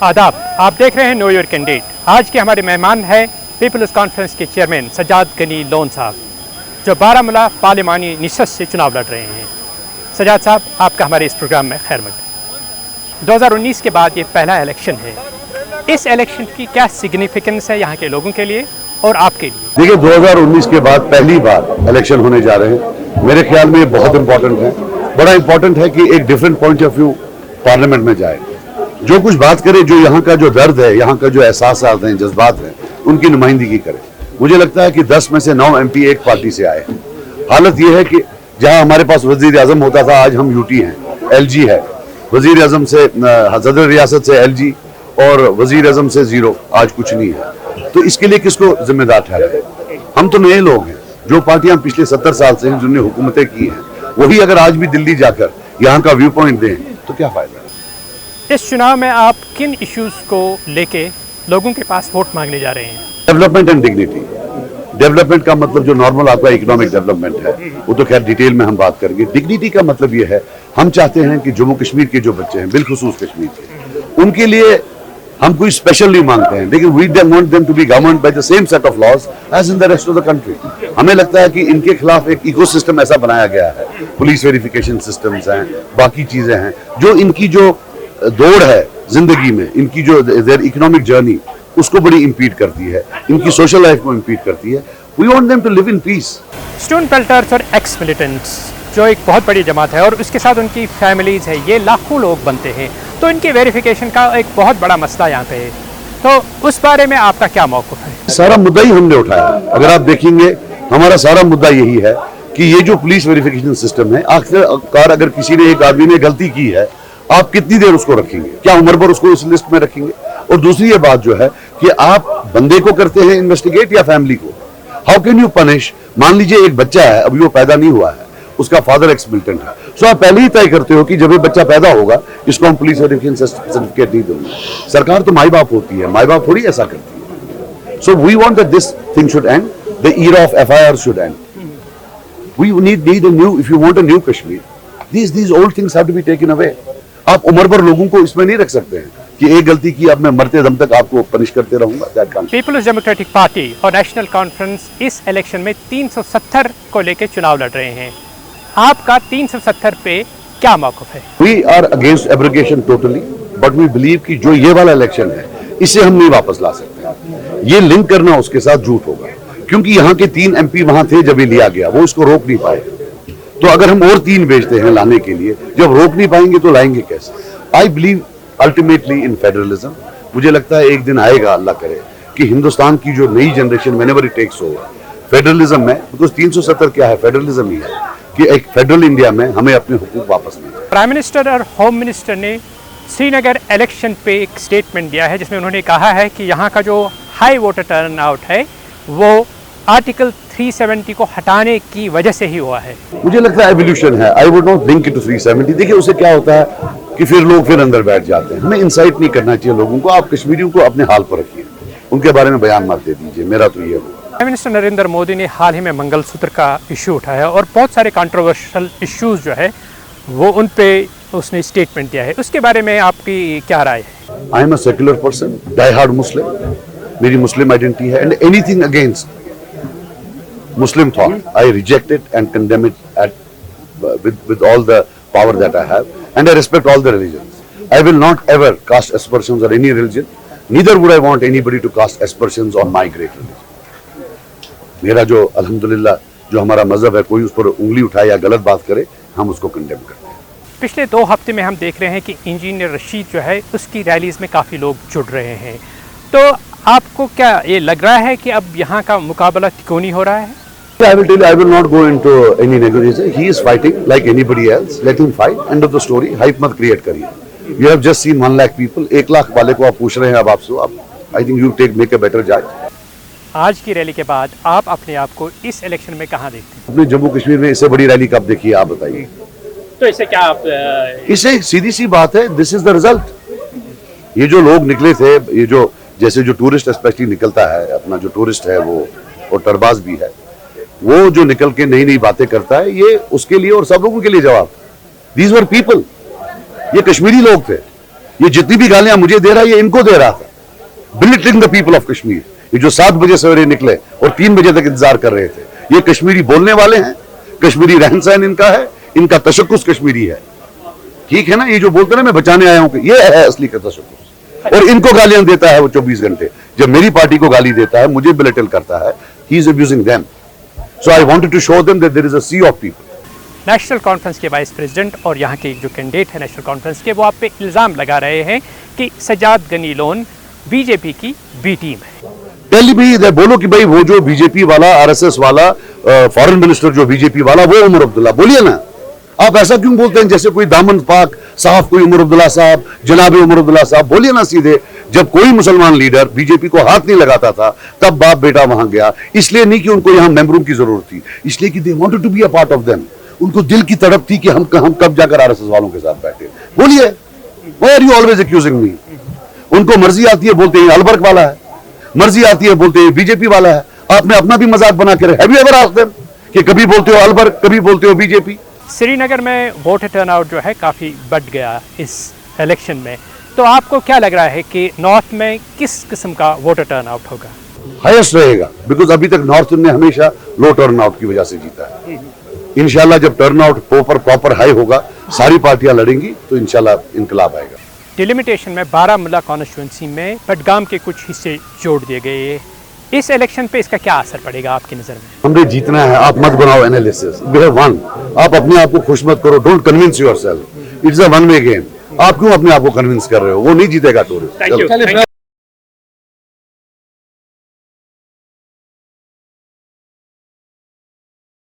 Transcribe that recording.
आदाब, आप देख रहे हैं नो योर कैंडिडेट। आज के हमारे मेहमान हैं पीपल्स कॉन्फ्रेंस के चेयरमैन सज्जाद गनी लोन साहब, जो बारामूला पार्लिमानी निशस्त से चुनाव लड़ रहे हैं। सज्जाद साहब, आपका हमारे इस प्रोग्राम में खैर मकदम। 2019 के बाद ये पहला इलेक्शन है। इस इलेक्शन की क्या सिग्निफिकेंस है यहाँ के लोगों के लिए और आपके लिए? देखिए, 2019 के बाद पहली बार इलेक्शन होने जा रहे हैं। मेरे ख्याल में ये बहुत इंपॉर्टेंट है। बड़ा इंपॉर्टेंट है कि एक different point of view parliament में जाए, जो कुछ बात करे, जो यहाँ का जो दर्द है, यहाँ का जो एहसास हैं, जज्बात हैं, उनकी नुमाइंदगी करे। मुझे लगता है कि 10 में से 9 MP एक पार्टी से आए हैं। हालत यह है कि जहाँ हमारे पास वजीर आजम होता था, आज हम UT हैं, LG है। वजीर आजम से सदर रियासत से LG और वजीर आजम से 0, आज कुछ नहीं है। तो इसके लिए किसको जिम्मेदार ठहराए? हम तो नए लोग हैं। जो पार्टियां पिछले 70 साल से जिन्होंने हुकूमतें की हैं, वही अगर आज भी दिल्ली जाकर यहाँ का व्यू पॉइंट दें तो क्या फायदा? इस चुनाव में आप किन इश्यूज को लेके लोगों के पास वोट मांगने जा रहे हैं? Development and dignity. डेवलपमेंट का मतलब जो नॉर्मल आपका इकोनॉमिक डेवलपमेंट है, वो तो खैर डिटेल में हम बात करेंगे। डिग्निटी का मतलब ये है, हम चाहते हैं कि जम्मू कश्मीर के जो बच्चे हैं, बिलखुसूस कश्मीर के, उनके लिए हम कोई स्पेशल नहीं मांगते हैं, लेकिन we want them to be governed by the same set of laws as in the rest of the country. हमें लगता है कि इनके खिलाफ एक इकोसिस्टम ऐसा बनाया गया है, पुलिस वेरिफिकेशन सिस्टम्स हैं, बाकी चीजें हैं, जो इनकी जो दौड़ है जिंदगी में, इनकी जो देयर इकोनॉमिक जर्नी, उसको बड़ी इंपीड करती है, इनकी सोशल लाइफ को इंपीड करती है। We want them to live in peace. Stone pelters और एक्स मिलिटेंट्स जो एक बहुत बड़ी जमात है और उसके साथ उनकी फैमिलीज है, ये लाखों लोग बनते हैं, तो इनकी वेरिफिकेशन का एक बहुत बड़ा मसला यहाँ पे है। तो उस बारे में आपका क्या मौक़िफ़ है? सारा मुद्दा ही हमने उठाया। अगर आप देखेंगे, हमारा सारा मुद्दा यही है कि ये जो पुलिस वेरिफिकेशन सिस्टम है, आखिरकार अगर किसी ने, एक आदमी ने गलती की है, आप कितनी देर उसको रखेंगे? क्या उम्र भर उसको इस लिस्ट में रखेंगे? और दूसरी ये बात जो है कि आप बंदे को करते हैं इन्वेस्टिगेट या फैमिली को? How can you punish? मान लीजिए एक बच्चा है, अभी वो पैदा नहीं हुआ है, उसका फादर एक्स मिलिटेंट है, सो आप पहले ही तय करते हो कि जब ये बच्चा पैदा होगा, इसको हम पुलिस वेरिफिकेशन सर्टिफिकेट नहीं देंगे। सरकार तो माई बाप होती है, माई बाप थोड़ी ऐसा करती है। So we want that this thing should end, the era of FIR should end. We need a new, if you want a new Kashmir, these old things have to be taken away. आप उम्र भर लोगों को इसमें नहीं रख सकते हैं कि एक गलती की, अब मैं मरते दम तक आपको पनिश करते रहूंगा। That can't. Peoples democratic party और नेशनल कॉन्फ्रेंस इस इलेक्शन में 370 को लेकर चुनाव लड़ रहे हैं। आपका 370 पे क्या मौक़िफ़ है? We are against abrogation totally, but we believe कि जो ये वाला इलेक्शन है, इसे हम नहीं वापस ला सकते। ये लिंक करना उसके साथ झूठ होगा, क्योंकि यहाँ के 3 MP वहां थे जब ये लिया गया, वो इसको रोक नहीं पाए। तो अगर हम और 3 भेजते हैं लाने के लिए, जब रोक नहीं पाएंगे तो लाएंगे कैसे? I believe ultimately in federalism. मुझे लगता है एक दिन आएगा, अल्लाह करे, कि हिंदुस्तान की जो नई generation whenever it takes over federalism में, बिकॉज 370 क्या है? फेडरलिज्म ही है कि एक फेडरल इंडिया में हमें अपने हुकूक वापस मिले। प्राइम मिनिस्टर और होम मिनिस्टर ने श्रीनगर इलेक्शन पे एक स्टेटमेंट दिया है, जिसमें उन्होंने कहा है कि यहाँ का जो हाई वोटर टर्नआउट है, वो आर्टिकल 370 को हटाने की वजह से ही हुआ है। मुझे लगता है एवोल्यूशन है। I would not link it to 370। देखिए, उससे क्या होता है कि फिर लोग फिर अंदर बैठ जाते हैं। हमें इंसाइट नहीं करना चाहिए लोगों को। आप कश्मीरियों को अपने हाल पर रखिए, उनके बारे में बयान मत दे दीजिए। मेरा तो ये होगा। प्राइम मिनिस्टर नरेंद्र मोदी ने हाल ही में मंगलसूत्र का इशू उठाया और बहुत सारे कंट्रोवर्शियल इश्यूज जो है वो उन पे उसने स्टेटमेंट दिया है। उसके बारे में आपकी क्या राय है? I am a secular person, die hard Muslim, मेरी मुस्लिम आइडेंटिटी है, and anything against Muslim thought, I reject it and condemn it with all the power that I have, and I respect all the religions. I will not ever cast aspersions on any religion. Neither would I want anybody to cast aspersions on my great religion. मेरा जो अल्हम्दुलिल्लाह जो हमारा मजहब है, कोई उस पर उंगली उठाए या गलत बात करे, हम उसको कंडेम करते हैं। पिछले 2 हफ्ते में हम देख रहे हैं कि इंजीनियर रशीद जो है, उसकी रैलीज में काफ़ी लोग जुड़ रहे हैं। तो आपको क्या ये लग रहा है कि अब यहाँ का मुकाबला तिकोनी हो रहा है? I will tell you, I will not go into any negotiation. He is fighting like anybody else. Let him fight. End of the story. Hype मत create करिए. You have just seen 1 lakh people. 1 lakh वाले को आप पूछ रहे हैं अब आपसे। I think you make a better judge. आज की रैली के बाद आप अपने आप को इस इलेक्शन में कहाँ देखते हैं? अपने जम्मू कश्मीर में इससे बड़ी रैली कब देखी है, आप बताइए। तो इससे क्या आप इससे सीधी सी बात है, दिस इज द रिजल्ट। ये जो लोग निकले थे, ये जो जैसे जो टूरिस्ट स्पेशली निकलता है, अपना जो टूरिस्ट है वो और टरबाज भी है, वो जो निकल के नई नई बातें करता है, ये उसके लिए और सब लोगों के लिए जवाब। दीज वर पीपल, ये कश्मीरी लोग थे ये जितनी भी गालियां मुझे दे रहा है ये इनको दे रहा था, बिलिटरिंग द पीपल ऑफ कश्मीर। ये जो 7 बजे सवेरे निकले और 3 बजे तक इंतजार कर रहे थे, ये कश्मीरी बोलने वाले हैं, कश्मीरी रहन सहन इनका है, इनका तशक्कुस कश्मीरी है, ठीक है ना। ये जो बोलते ना मैं बचाने आया हूं, ये है असली का तशक्कुस। और इनको गालियां देता है वो 24 घंटे। जब मेरी पार्टी को गाली देता है, मुझे बिलिटल करता है, he is abusing them. So I wanted to show them that there is a sea of people. National conference के वाइस प्रेसिडेंट और यहाँ के जो कैंडिडेट है नेशनल कॉन्फ्रेंस के, वो आप पे इल्ज़ाम लगा रहे हैं कि सजाद गनी लोन बीजेपी की बी टीम है। पहले भी बोलो कि भाई वो जो बीजेपी वाला, आरएसएस वाला, फॉरेन मिनिस्टर जो बीजेपी वाला, वो उमर अब्दुल्ला, बोलिए ना। आप ऐसा क्यों बोलते हैं जैसे कोई दामन पाक साफ कोई उमर अब्दुल्ला साहब, जनाब उमर अब्दुल्ला साहब, बोलिए ना सीधे। जब कोई मुसलमान लीडर बीजेपी को हाथ नहीं लगाता था, तब बाप बेटा वहां गया। इसलिए नहीं कि उनको यहां मेंबरों की जरूरत थी, इसलिए कि they wanted to be a part of them. उनको दिल की तड़प थी कि हम कब जाकर आरएसएस वालों के साथ बैठे। बोलिए, why are you always accusing me? उनको मर्जी आती है बोलते हैं अलबर्क वाला है, मर्जी आती है बोलते हैं बीजेपी वाला है। आपने अपना भी मजाक बना के रखा। Have you ever asked them कि कभी बोलते हो अलबर्क, कभी बोलते हो बीजेपी? श्रीनगर में वोटर टर्नआउट जो है काफ़ी बढ़ गया इस इलेक्शन में, तो आपको क्या लग रहा है कि नॉर्थ में किस किस्म का वोटर टर्नआउट होगा? हाईएस्ट रहेगा, बिकॉज अभी तक नॉर्थ ने हमेशा लो टर्नआउट की वजह से जीता है। इंशाल्लाह जब टर्नआउट प्रॉपर हाई होगा, सारी पार्टियां लड़ेंगी, तो इंशाल्लाह इनकलाब आएगा। डिलिमिटेशन में बारामूला कॉन्स्टिट्यूंसी में बडगाम के कुछ हिस्से जोड़ दिए गए। इस इलेक्शन पे इसका क्या असर पड़ेगा आपकी नज़र में? हमने जीतना है, आप मत बनाओ एनालिसिस। We have one. आप अपने आप को खुश मत करो, don't convince yourself. It's a one way game. आप क्यों अपने आप को कन्विंस कर रहे हो? वो नहीं जीतेगा टूरिस्ट।